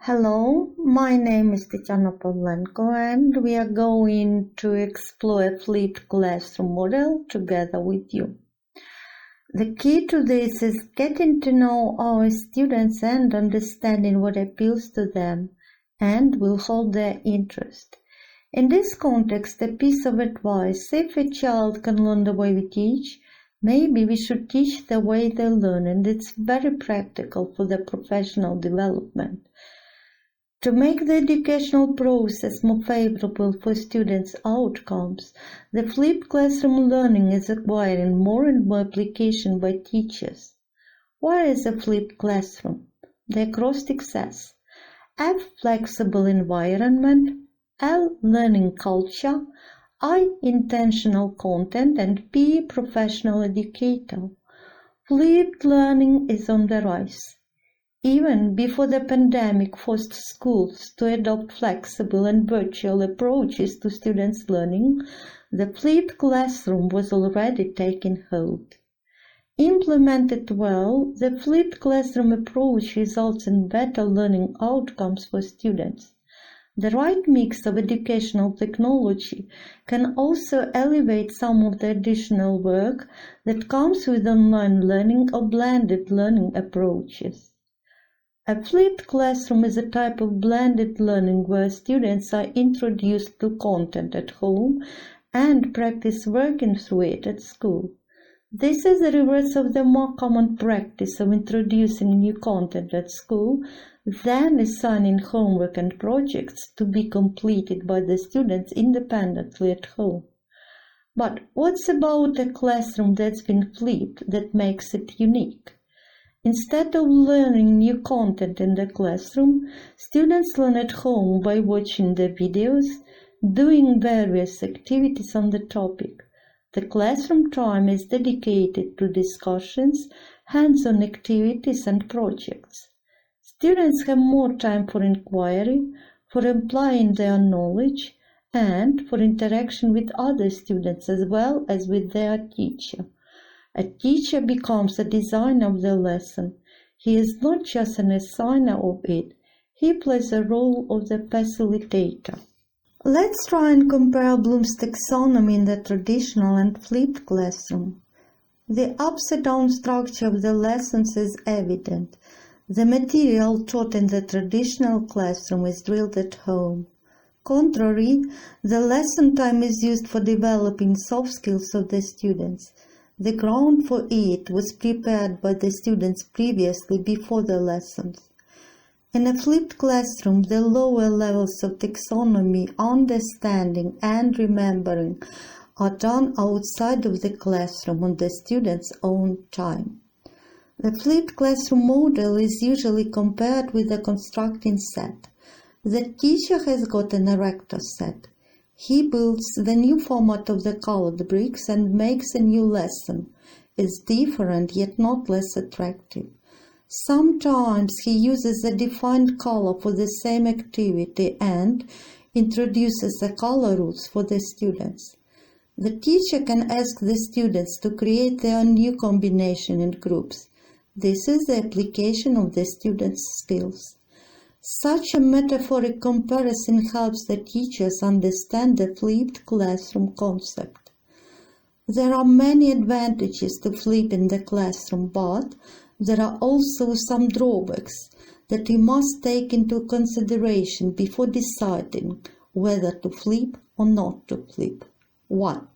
Hello, my name is Tetyana Pavlenko and we are going to explore a flipped classroom model together with you. The key to this is getting to know our students and understanding what appeals to them and will hold their interest. In this context, a piece of advice: if a child can learn the way we teach, maybe we should teach the way they learn, and it's very practical for their professional development. To make the educational process more favorable for students' outcomes, the flipped classroom learning is acquiring more and more application by teachers. What is a flipped classroom? The acrostic says: F. Flexible environment, L. Learning culture, I. Intentional content, and P. Professional educator. Flipped learning is on the rise. Even before the pandemic forced schools to adopt flexible and virtual approaches to students' learning, the flipped classroom was already taking hold. Implemented well, the flipped classroom approach results in better learning outcomes for students. The right mix of educational technology can also elevate some of the additional work that comes with online learning or blended learning approaches. A flipped classroom is a type of blended learning where students are introduced to content at home and practice working through it at school. This is the reverse of the more common practice of introducing new content at school, then assigning homework and projects to be completed by the students independently at home. But what's about a classroom that's been flipped that makes it unique? Instead of learning new content in the classroom, students learn at home by watching the videos, doing various activities on the topic. The classroom time is dedicated to discussions, hands-on activities and projects. Students have more time for inquiry, for applying their knowledge, and for interaction with other students as well as with their teacher. A teacher becomes a designer of the lesson. He is not just an assigner of it. He plays the role of the facilitator. Let's try and compare Bloom's taxonomy in the traditional and flipped classroom. The upside-down structure of the lessons is evident. The material taught in the traditional classroom is drilled at home. Contrary, the lesson time is used for developing soft skills of the students. The ground for it was prepared by the students previously before the lessons. In a flipped classroom, the lower levels of taxonomy, understanding, and remembering are done outside of the classroom on the student's own time. The flipped classroom model is usually compared with a constructing set. The teacher has got an erector set. He builds the new format of the colored bricks and makes a new lesson. It's different yet not less attractive. Sometimes he uses a defined color for the same activity and introduces the color rules for the students. The teacher can ask the students to create their new combination in groups. This is the application of the students' skills. Such a metaphoric comparison helps the teachers understand the flipped classroom concept. There are many advantages to flipping the classroom, but there are also some drawbacks that we must take into consideration before deciding whether to flip or not to flip. 1.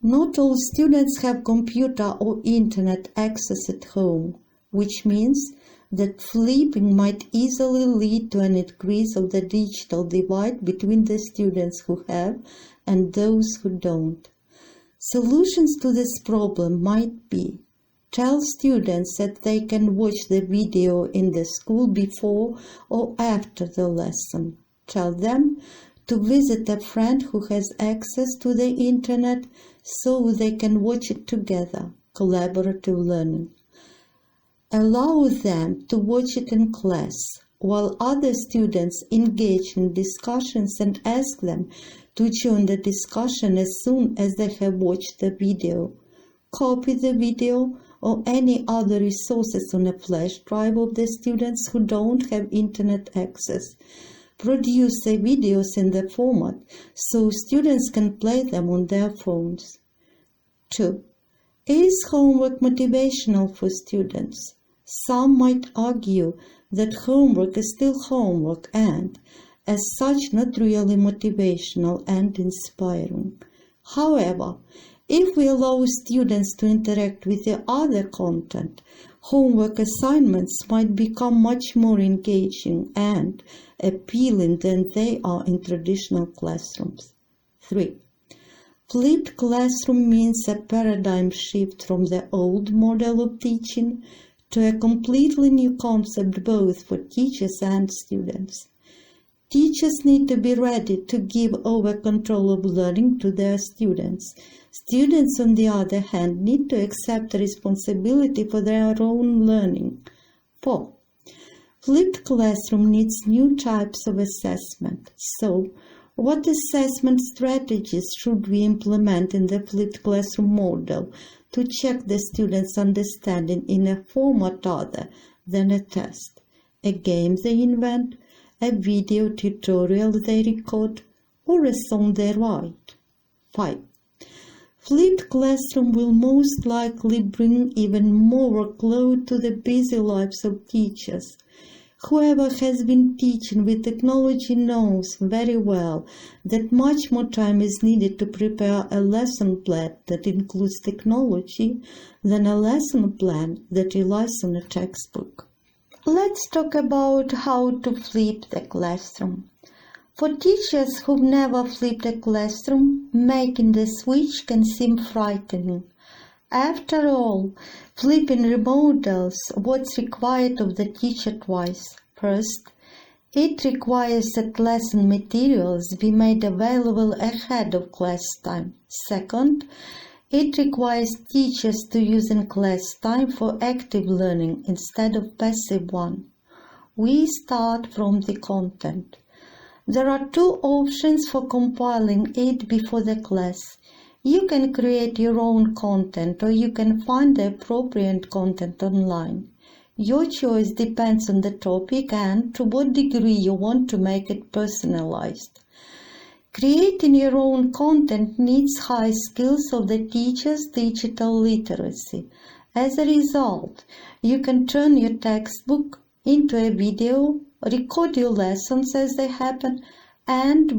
Not all students have computer or internet access at home, which means that flipping might easily lead to an increase of the digital divide between the students who have and those who don't. Solutions to this problem might be: tell students that they can watch the video in the school before or after the lesson. Tell them to visit a friend who has access to the internet so they can watch it together, collaborative learning. Allow them to watch it in class, while other students engage in discussions, and ask them to join the discussion as soon as they have watched the video. Copy the video or any other resources on a flash drive of the students who don't have internet access. Produce the videos in the format so students can play them on their phones. 2. Is homework motivational for students? Some might argue that homework is still homework and, as such, not really motivational and inspiring. However, if we allow students to interact with the other content, homework assignments might become much more engaging and appealing than they are in traditional classrooms. 3. Flipped classroom means a paradigm shift from the old model of teaching to a completely new concept both for teachers and students. Teachers need to be ready to give over control of learning to their students. Students, on the other hand, need to accept responsibility for their own learning. 4. Flipped classroom needs new types of assessment. So, what assessment strategies should we implement in the flipped classroom model to check the students' understanding in a format other than a test? A game they invent, a video tutorial they record, or a song they write? 5. Flipped classroom will most likely bring even more workload to the busy lives of teachers. Whoever has been teaching with technology knows very well that much more time is needed to prepare a lesson plan that includes technology than a lesson plan that relies on a textbook. Let's talk about how to flip the classroom. For teachers who've never flipped a classroom, making the switch can seem frightening. After all, flipping remodels what's required of the teacher twice. First, it requires that lesson materials be made available ahead of class time. Second, it requires teachers to use in class time for active learning instead of passive one. We start from the content. There are 2 options for compiling it before the class. You can create your own content or you can find the appropriate content online. Your choice depends on the topic and to what degree you want to make it personalized. Creating your own content needs high skills of the teacher's digital literacy. As a result, you can turn your textbook into a video, record your lessons as they happen, and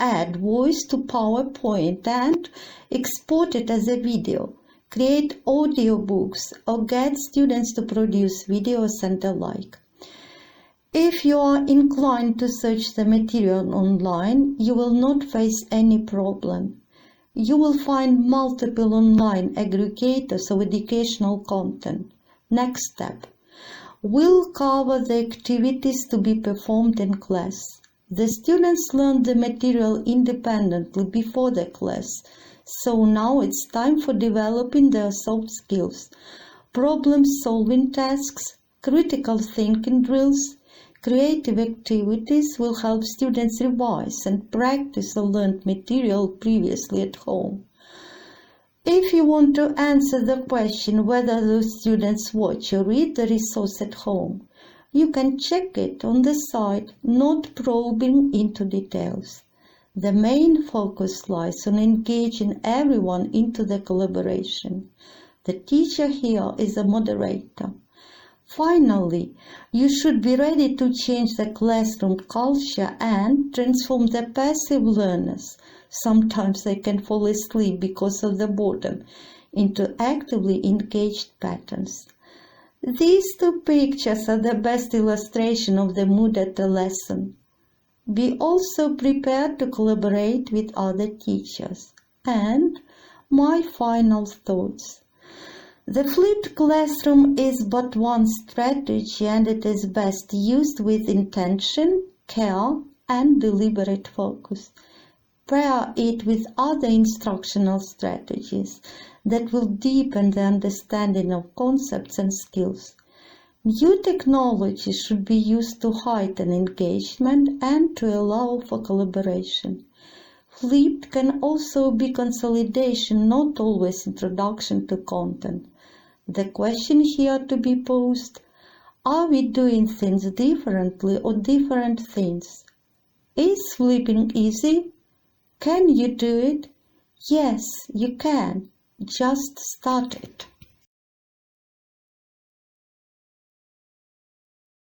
add voice to PowerPoint and export it as a video. Create audiobooks or get students to produce videos and the like. If you are inclined to search the material online, you will not face any problem. You will find multiple online aggregators of educational content. Next step. We'll cover the activities to be performed in class. The students learn the material independently before the class, so now it's time for developing their soft skills. Problem-solving tasks, critical thinking drills, creative activities will help students revise and practice the learned material previously at home. If you want to answer the question whether the students watch or read the resource at home, you can check it on the site, not probing into details. The main focus lies on engaging everyone into the collaboration. The teacher here is a moderator. Finally, you should be ready to change the classroom culture and transform the passive learners, sometimes they can fall asleep because of the boredom, into actively engaged patterns. These 2 pictures are the best illustration of the mood at the lesson. Be also prepared to collaborate with other teachers. And my final thoughts. The flipped classroom is but one strategy and it is best used with intention, care, and deliberate focus. Pair it with other instructional strategies that will deepen the understanding of concepts and skills. New technology should be used to heighten engagement and to allow for collaboration. Flipped can also be consolidation, not always introduction to content. The question here to be posed: are we doing things differently or different things? Is flipping easy? Can you do it? Yes, you can. Just start it.